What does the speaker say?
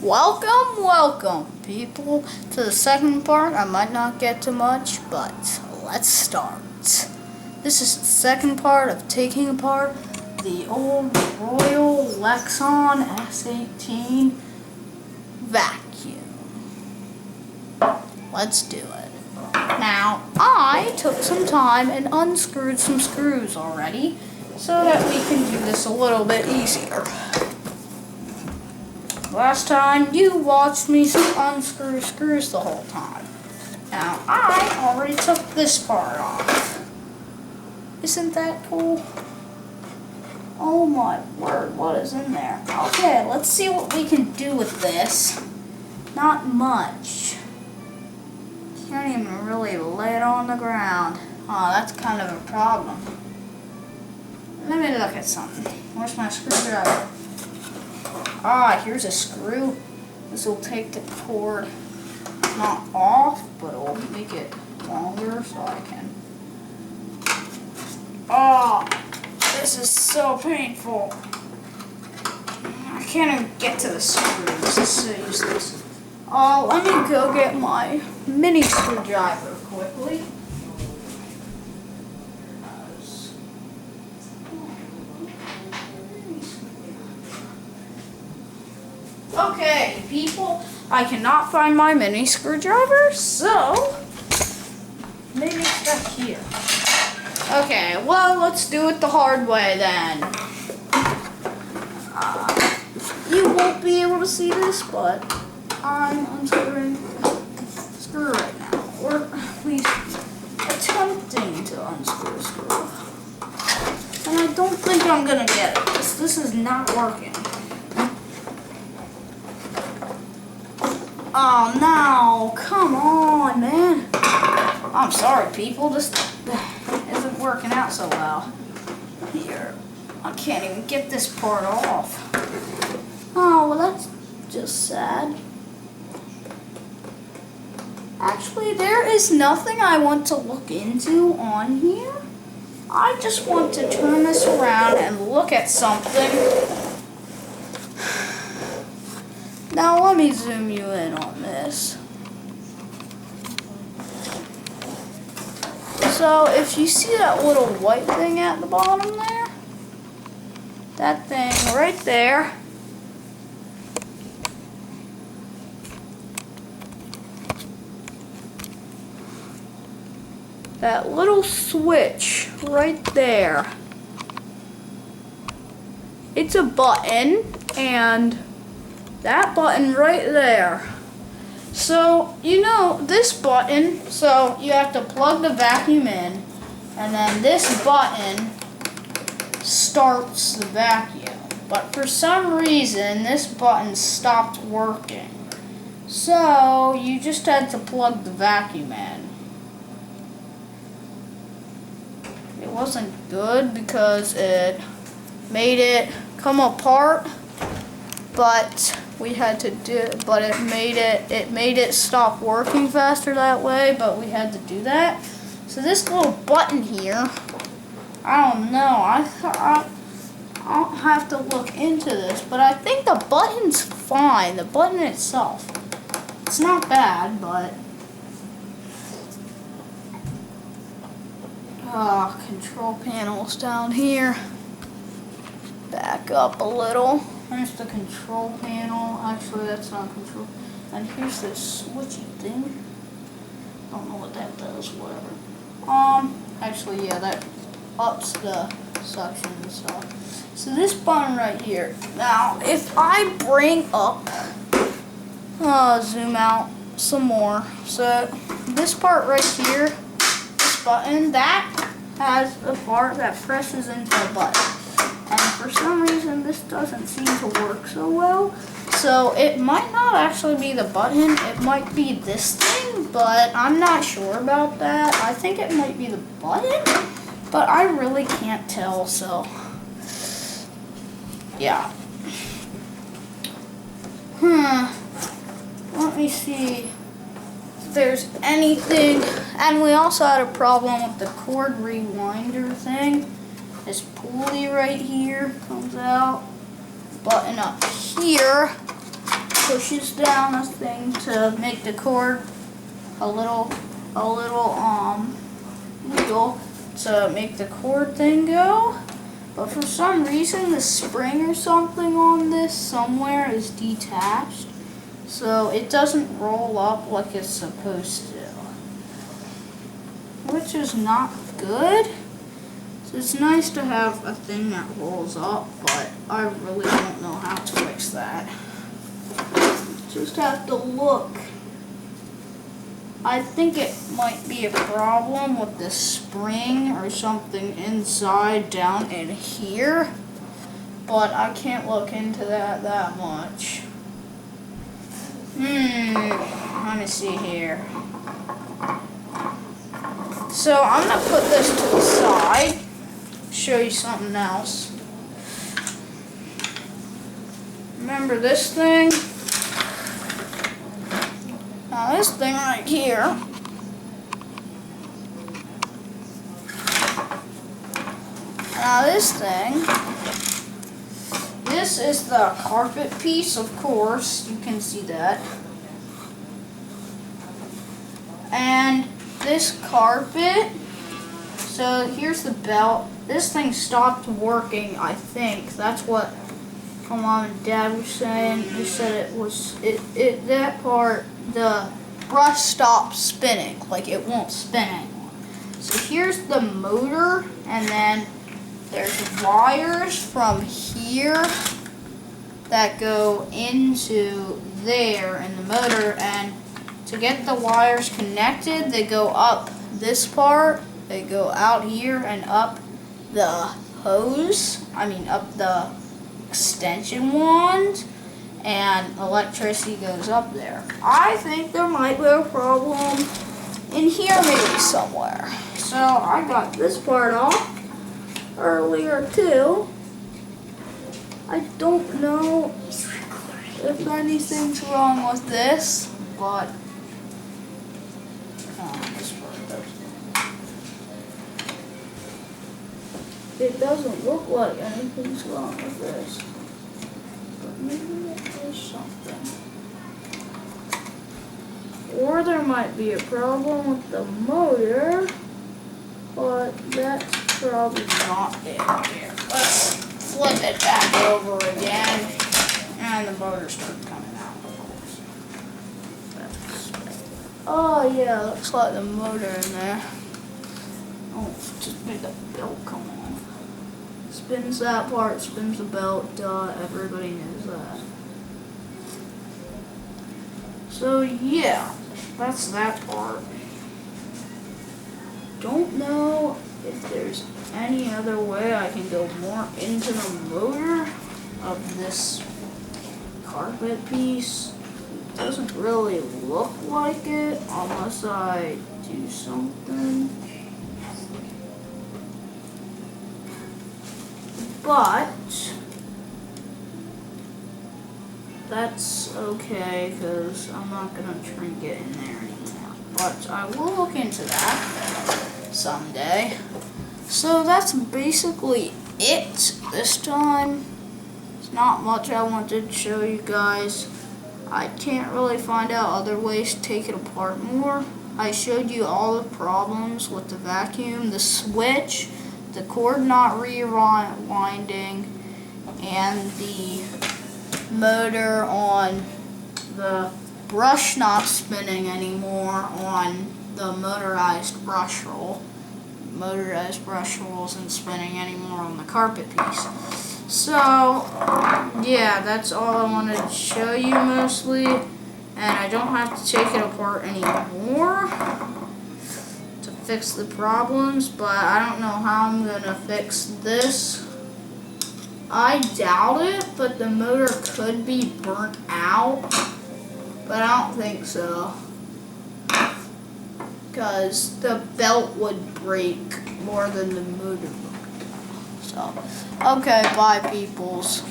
Welcome, people, to the second part. I might not get to much, but let's start. This is the second part of taking apart the old Royal Lexon S18 vacuum. Let's do it. Now, I took some time and unscrewed some screws already so that we can do this a little bit easier. Last time, you watched me unscrew screws the whole time. Now, I already took this part off. Isn't that cool? Oh my word, what is in there? Okay, let's see what we can do with this. Not much. Can't even really lay it on the ground. Oh, that's kind of a problem. Let me look at something. Where's my screwdriver? Ah, here's a screw. This will take the cord not off, but it'll make it longer so I can. Oh, this is so painful. I can't even get to the screws. This is so useless. Oh, let me go get my mini screwdriver quickly. Okay, people, I cannot find my mini screwdriver, so maybe it's back here. Okay, well, let's do it the hard way then. You won't be able to see this, but I'm unscrewing the screw right now, or at least attempting to unscrew a screw. And I don't think I'm gonna get it. This is not working. Oh no, come on, man. I'm sorry, people. This isn't working out so well. Here, I can't even get this part off. Oh, well, that's just sad. Actually, there is nothing I want to look into on here. I just want to turn this around and look at something. Now let me zoom you in on this. So if you see that little white thing at the bottom there, that thing right there, that little switch right there, it's a button, and that button right there. So, you know, this button, so you have to plug the vacuum in, and then this button starts the vacuum. But for some reason, this button stopped working. So, you just had to plug the vacuum in. It wasn't good because it made it come apart, but we had to do, but it made it stop working faster that way, but we had to do that. So this little button here, I don't know, I'll have to look into this, but I think the button's fine, the button itself. It's not bad, but control panel's down here. Back up a little. Here's the control panel. Actually, that's not control. And here's this switchy thing. Don't know what that does. Whatever. Actually, yeah, that ups the suction and stuff. So this button right here. Now, if I bring up, zoom out some more. So this part right here, this button, that has a part that presses into a button. And for some reason, this doesn't seem to work so well. So it might not actually be the button. It might be this thing, but I'm not sure about that. I think it might be the button, but I really can't tell, so yeah. Let me see if there's anything. And we also had a problem with the cord rewinder thing. This pulley right here comes out, button up here, pushes down a thing to make the cord a little wheel to make the cord thing go. But for some reason the spring or something on this somewhere is detached. So it doesn't roll up like it's supposed to. Which is not good. So it's nice to have a thing that rolls up, but I really don't know how to fix that. Just have to look. I think it might be a problem with the spring or something inside down in here, but I can't look into that much. Let me see here. So I'm gonna put this to the side, show you something else. Remember this thing? Now this thing right here, this is the carpet piece, of course, you can see that. And this carpet, so here's the belt. This thing stopped working, I think. That's what my mom and dad were saying. They said that part, the brush stopped spinning, like it won't spin anymore. So here's the motor, and then there's wires from here that go into there in the motor, and to get the wires connected, they go up this part, they go out here and up the hose, up the extension wand, and electricity goes up there. I think there might be a problem in here maybe somewhere. So I got this part off earlier too. I don't know if anything's wrong with this, but this part doesn't. It doesn't look like anything's wrong with this, but maybe there's something. Or there might be a problem with the motor, but that's probably not it here. Let's flip it back over again, and the motor started coming out, of course. Oh yeah, looks like the motor in there. Oh, just made the belt come on. Spins that part, spins the belt, duh, everybody knows that. So yeah, that's that part. Don't know if there's any other way I can go more into the motor of this carpet piece. It doesn't really look like it unless I do something. But that's okay, because I'm not going to try and get in there anymore. But I will look into that someday. So that's basically it this time. It's not much I wanted to show you guys. I can't really find out other ways to take it apart more. I showed you all the problems with the vacuum, the switch, the cord not rewinding, and the motor on the brush not spinning anymore on the motorized brush roll. Motorized brush rolls and spinning anymore on the carpet piece. So yeah, that's all I wanted to show you mostly, and I don't have to take it apart anymore to fix the problems, but I don't know how I'm gonna fix this. I doubt it, but the motor could be burnt out, but I don't think so, because the belt would break more than the motor would. So, okay, bye peoples.